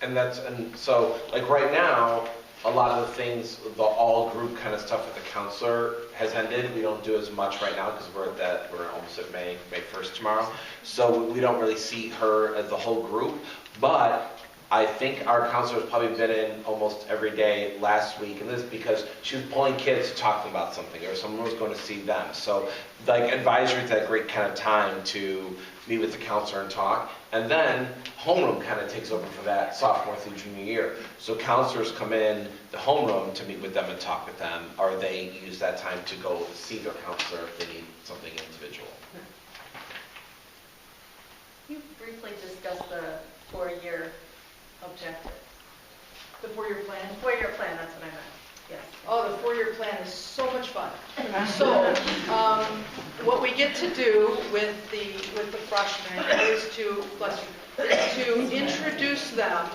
And so, like right now, a lot of the things, the all group kind of stuff with the counselor has ended. We don't do as much right now because we're almost at May 1st tomorrow. So we don't really see her as the whole group. But I think our counselor has probably been in almost every day last week, and this is because she was pulling kids to talk about something, or someone was going to see them. So like advisory is that great kind of time to meet with the counselor and talk. And then homeroom kind of takes over for that sophomore through junior year. So counselors come in the homeroom to meet with them and talk with them, or they use that time to go see their counselor if they need something individual. You briefly discussed the four-year objective. The four-year plan? The four-year plan, that's what I meant. Yes. Oh, the four-year plan is so much fun. So, what we get to do with the freshmen is to introduce them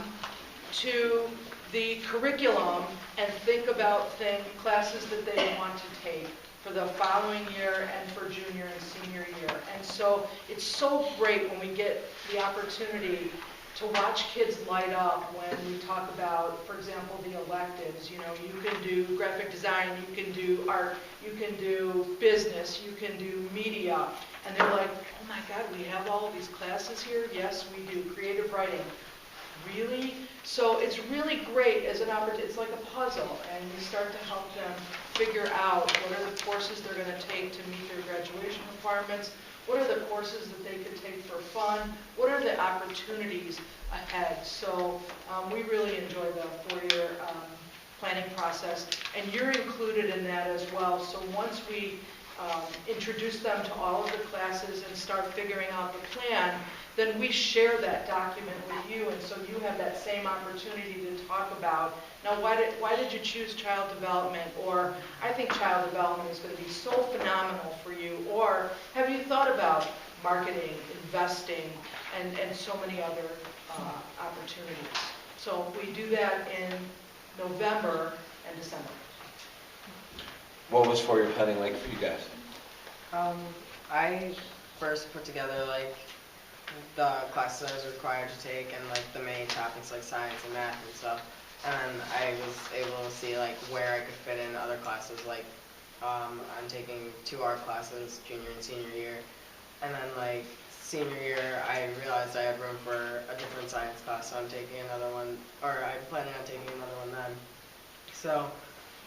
to the curriculum and think about classes that they want to take for the following year and for junior and senior year. And so it's so great when we get the opportunity to watch kids light up when we talk about, for example, the electives. You know, you can do graphic design, you can do art, you can do business, you can do media. And they're like, oh my God, we have all of these classes here? Yes, we do. Creative writing. Really? So it's really great as an opportunity. It's like a puzzle, and we start to help them figure out what are the courses they're going to take to meet their graduation requirements. What are the courses that they could take for fun? What are the opportunities ahead? So we really enjoy the four-year planning process, and you're included in that as well. So once we introduce them to all of the classes and start figuring out the plan, then we share that document with you, and so you have that same opportunity to talk about, now why did you choose child development? Or I think child development is going to be so phenomenal for you. Or have you thought about marketing, investing, and so many other opportunities? So we do that in November and December. What was four-year planning like for you guys? I first put together like the classes I was required to take and like the main topics like science and math and stuff. And I was able to see like where I could fit in other classes. Like I'm taking 2 art classes junior and senior year, and then like senior year I realized I had room for a different science class, so I'm taking another one, or I'm planning on taking another one then. So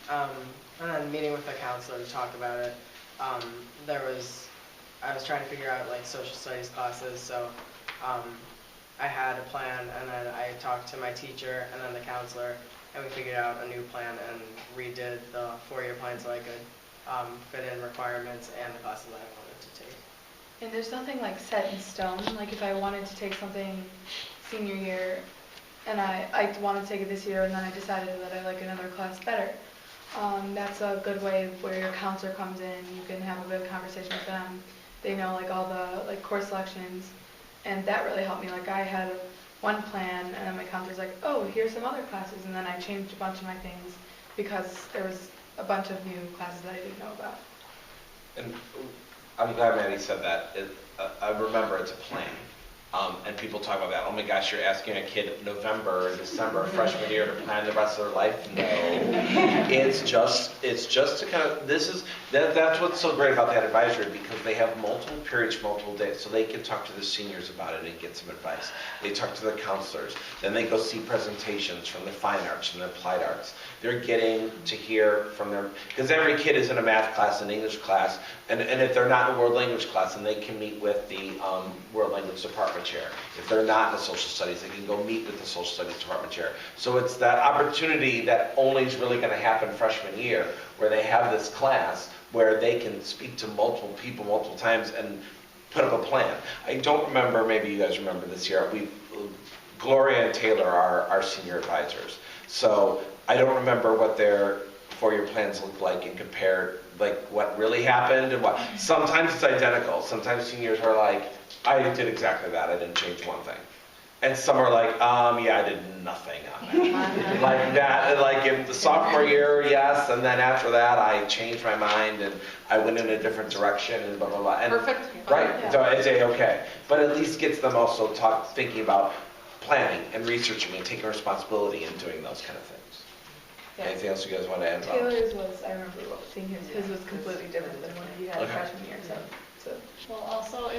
and then meeting with the counselor to talk about it. I was trying to figure out like social studies classes, so I had a plan, and then I talked to my teacher and then the counselor, and we figured out a new plan and redid the four-year plan so I could fit in requirements and the classes I wanted to take. And there's nothing like set in stone. Like if I wanted to take something senior year and I wanted to take it this year and then I decided that I like another class better. That's a good way where your counselor comes in, you can have a good conversation with them. They know like all the like course selections, and that really helped me. Like I had one plan and then my counselor's like, oh, here's some other classes, and then I changed a bunch of my things because there was a bunch of new classes that I didn't know about. And I'm glad Maddie said that. I remember it's a plan. And people talk about that. Oh my gosh, you're asking a kid November or December, freshman year, to plan the rest of their life? No. It's just to kind of, that's what's so great about that advisory, because they have multiple periods, multiple days, so they can talk to the seniors about it and get some advice. They talk to the counselors. Then they go see presentations from the fine arts and the applied arts. They're getting to hear from them, because every kid is in a math class, an English class, and if they're not in a world language class, then they can meet with the world language department chair. If they're not in the social studies, they can go meet with the social studies department chair. So it's that opportunity that only is really going to happen freshman year, where they have this class where they can speak to multiple people multiple times and put up a plan. I don't remember, maybe you guys remember this year, Gloria and Taylor are our senior advisors. So I don't remember what their 4-year plans look like and compare like what really happened and what. Sometimes it's identical. Sometimes seniors are like, I did exactly that. I didn't change one thing. And some are like, yeah, I did nothing on it. Like that, like in the sophomore year, yes, and then after that, I changed my mind and I went in a different direction and blah, blah, blah. And, Perfect. right, Yeah. so it's okay. But at least gets them also thinking about planning and researching and taking responsibility and doing those kind of things. Yeah. Anything else you guys want to add about? Taylor's was, I remember seeing his was completely different than what he had Okay. freshman year, so. Well, also,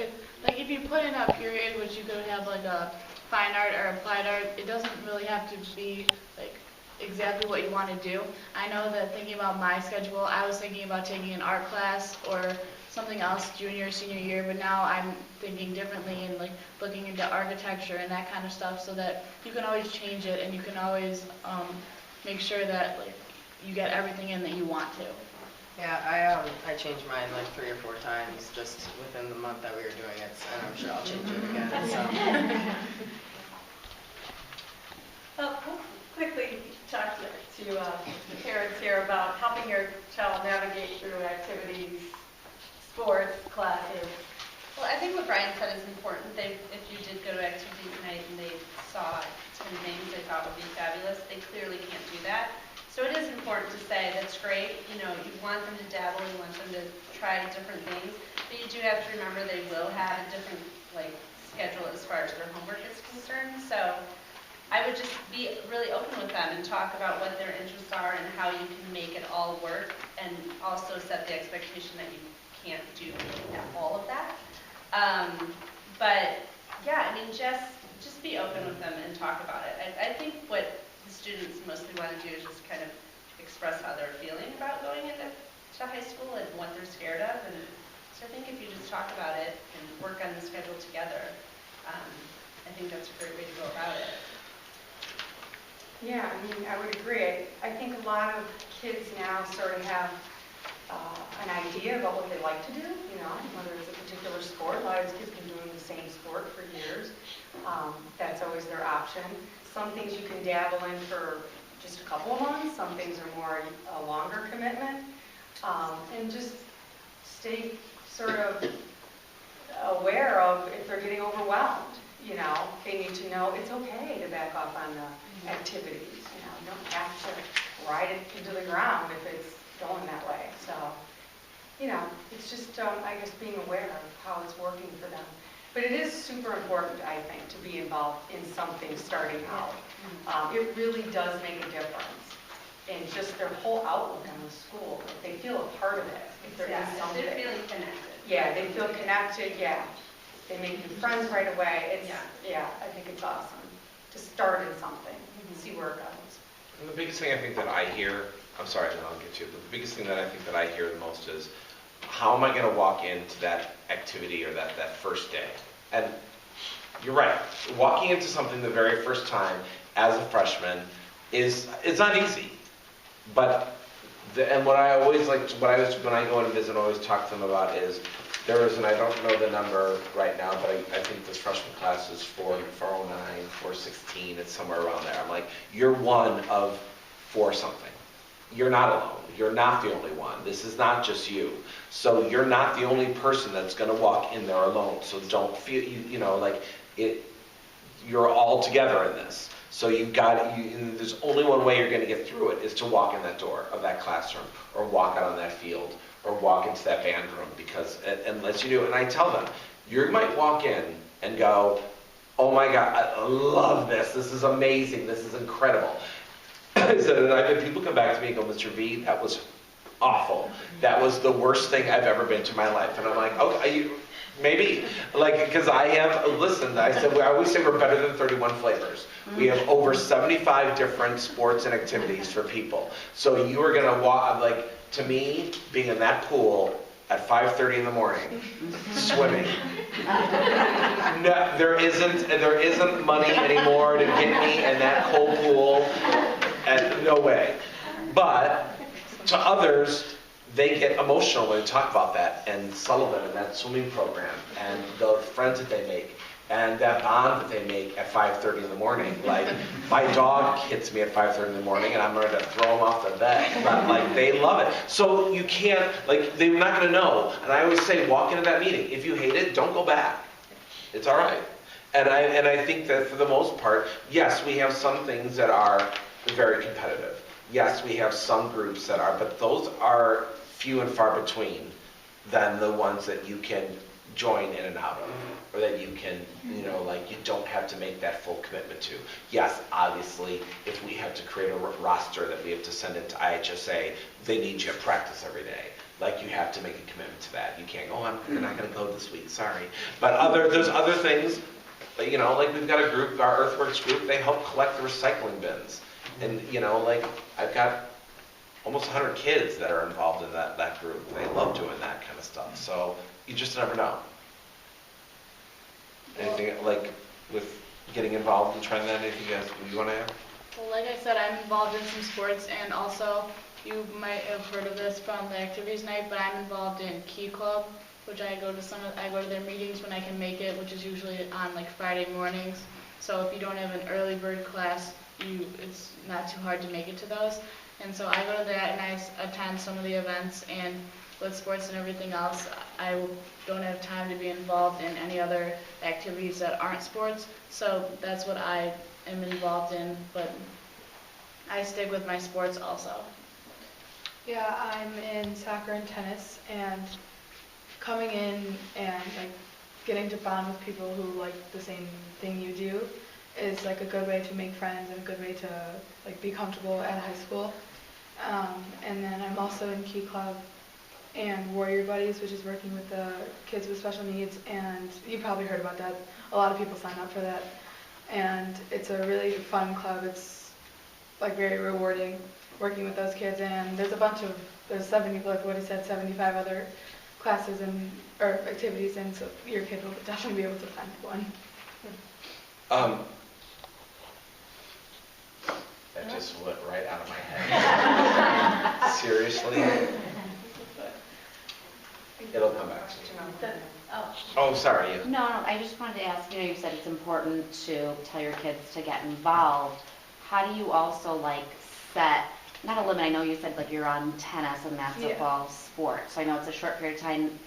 if you put in a period which you could have like a fine art or applied art, it doesn't really have to be like exactly what you want to do. I know that thinking about my schedule, I was thinking about taking an art class or something else junior, senior year, but now I'm thinking differently and like looking into architecture and that kind of stuff so that you can always change it and you can always make sure that like you get everything in that you want to. Yeah, I changed mine like 3 or 4 times just within the month that we were doing it, and I'm sure I'll change it again. So. We'll quickly talk to the parents here about helping your child navigate through activities, sports, classes. Well, I think what Brian said is important. If you did go to activity tonight and they saw 10 things they thought would be fabulous, they clearly can't do that. So it is important to say, that's great, you want them to dabble, you want them to try different things, but you do have to remember they will have a different, schedule as far as their homework is concerned. So I would just be really open with them and talk about what their interests are and how you can make it all work, and also set the expectation that you can't do all of that. But yeah, just be open with them and talk about it. I think what the students mostly want to do is just kind of express how they're feeling about going into high school and what they're scared of. And so I think if you just talk about it and work on the schedule together, I think that's a great way to go about it. Yeah, I would agree. I think a lot of kids now sort of have an idea about what they like to do, whether it's a particular sport. A lot of kids have been doing the same sport for years. That's always their option. Some things you can dabble in for just a couple of months. Some things are more a longer commitment. And just stay sort of aware of if they're getting overwhelmed. They need to know it's okay to back off on the activities. You don't have to ride it into the ground if it's going that way. So, it's just, I guess, being aware of how it's working for them. But it is super important, I think, to be involved in something starting out. It really does make a difference in just their whole outlook on the school. If they feel a part of it, if they're in something. They're feeling connected. Yeah, they feel connected, yeah. They make new friends right away. I think it's awesome to start in something and see where it goes. And the biggest thing I think that I hear, I'm sorry, and I'll get to it, but the biggest thing that I think that I hear the most is, how am I going to walk into that activity or that first day? And you're right, walking into something the very first time as a freshman it's not easy. But what I always like, when I go in and visit, I always talk to them about is, there is, and I don't know the number right now, but I think this freshman class is 409, 416, it's somewhere around there. I'm like, you're one of 4 something. You're not alone. You're not the only one. This is not just you. So you're not the only person that's going to walk in there alone. So don't feel, you're all together in this. So there's only one way you're going to get through it, is to walk in that door of that classroom, or walk out on that field, or walk into that band room, because unless you do, and I tell them, you might walk in and go, oh my God, I love this. This is amazing. This is incredible. I said, and I've had people come back to me and go, Mr. V, that was awful. That was the worst thing I've ever been to my life. And I'm like, oh, maybe, because I said, I always say we're better than 31 flavors. We have over 75 different sports and activities for people. So you are going to walk, to me, being in that pool at 5:30 in the morning, swimming. No, there isn't money anymore to get me in that cold pool, and no way. But to others, they get emotional when they talk about that, and Sullivan and that swimming program, and the friends that they make, And that bond that they make at 5:30 in the morning, like my dog hits me at 5:30 in the morning and I'm ready to throw him off the bed, but like they love it. So you can't, like they're not gonna know. And I always say, walk into that meeting. If you hate it, don't go back. It's all right. And I think that for the most part, yes, we have some things that are very competitive. Yes, we have some groups that are, but those are few and far between than the ones that you can join in and out of, or that you can, like you don't have to make that full commitment to. Yes, obviously, if we have to create a roster that we have to send it to IHSA, they need you to practice every day. Like you have to make a commitment to that. You can't go, you're not going to go this week, sorry. But there's other things, like we've got a group, our Earthworks group, they help collect the recycling bins. And, like I've got almost 100 kids that are involved in that group. They love doing that kind of stuff. So you just never know. Anything like with getting involved in trying that? Anything you want to add? Well, like I said, I'm involved in some sports, and also you might have heard of this from the activities night, but I'm involved in Key Club, which I go to their meetings when I can make it, which is usually on like Friday mornings. So if you don't have an early bird class, it's not too hard to make it to those. And so I go to that and I attend some of the events, and with sports and everything else, I don't have time to be involved in any other activities that aren't sports. So that's what I am involved in, but I stick with my sports also. Yeah, I'm in soccer and tennis, and coming in and like getting to bond with people who like the same thing you do is like a good way to make friends and a good way to like be comfortable at high school. And then I'm also in Key Club and Warrior Buddies, which is working with the kids with special needs, and you probably heard about that. A lot of people sign up for that, and it's a really fun club. It's like very rewarding working with those kids, and there's 70, like what he said, 75 other classes or activities, and so your kid will definitely be able to find one. That just went right out of my head. Seriously? It'll come back to you. Oh, sorry. No, I just wanted to ask, you said it's important to tell your kids to get involved. How do you also set, not a limit, I know you said you're on tennis and that's a fall sport, so I know it's a short period of time.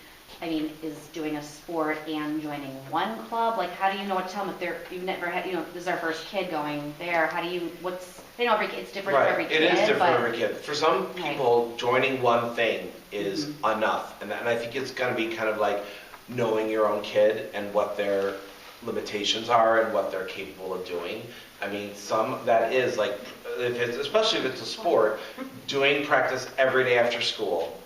I mean, is doing a sport and joining one club, how do you know what to tell them if you've never had, this is their first kid going there, how do you, it's different for every kid. It is different for every kid. For some people, joining one thing is enough, and I think it's going to be kind of like knowing your own kid and what their limitations are and what they're capable of doing. I mean, some that is especially if it's a sport, doing practice every day after school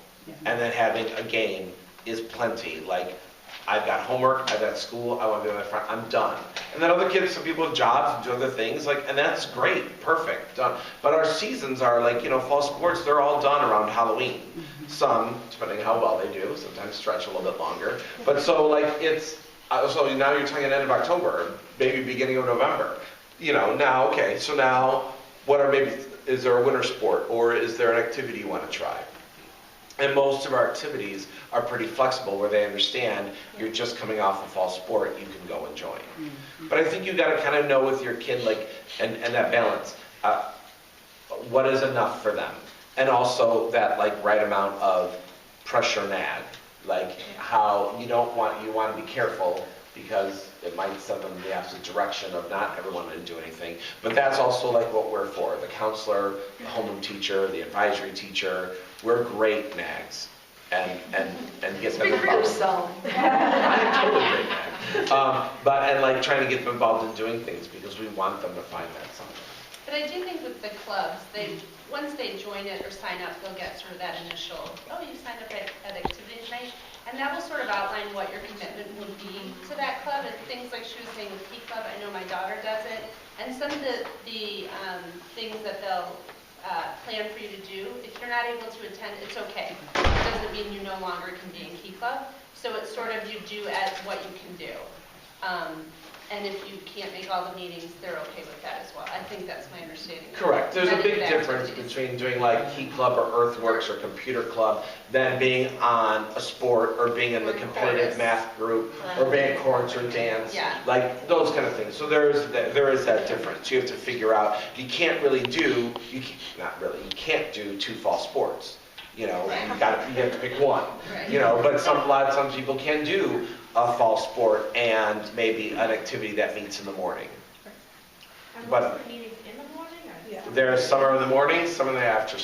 and then having a game is plenty. I've got homework, I've got school, I want to be with my friend, I'm done. And then other kids, some people have jobs and do other things, and that's great, perfect, done. But our seasons are fall sports, they're all done around Halloween. Some, depending on how well they do, sometimes stretch a little bit longer. But so so now you're talking at the end of October, maybe beginning of November. So now, is there a winter sport, or is there an activity you want to try? And most of our activities are pretty flexible, where they understand you're just coming off a fall sport, you can go and join. But I think you got to kind of know with your kid, and that balance, what is enough for them, and also that right amount of pressure nag, how you want to be careful, because it might send them in the opposite direction of not everyone to do anything. But that's also what we're for. The counselor, the homeroom teacher, the advisory teacher, we're great nags. And get them involved. I'm totally great nag. And trying to get them involved in doing things, because we want them to find that something. But I do think with the clubs, once they join it or sign up, they'll get sort of that initial, you signed up at activities night. And that will sort of outline what your commitment would be to that club. And things like she was saying with Key Club, I know my daughter does it. And some of the things that they'll plan for you to do, if you're not able to attend, it's okay. It doesn't mean you no longer can be in Key Club. So it's sort of you do as what you can do. And if you can't make all the meetings, they're okay with that as well. I think that's my understanding. Correct. There's a Many big of the difference activities. between doing like Key Club or Earthworks or Computer Club than being on a sport or being in the Or competitive chorus. math group or being chorus or dance. Yeah. Like those kind of things. So there is that difference. You have to figure out, you can't really do, not really, you can't do two fall sports. You know, you have to pick one. Right. You know, but a lot of times people can do a fall sport and maybe an activity that meets in the morning. And But- most of the meetings in the morning or? Yeah. There's some are in the morning, some in the after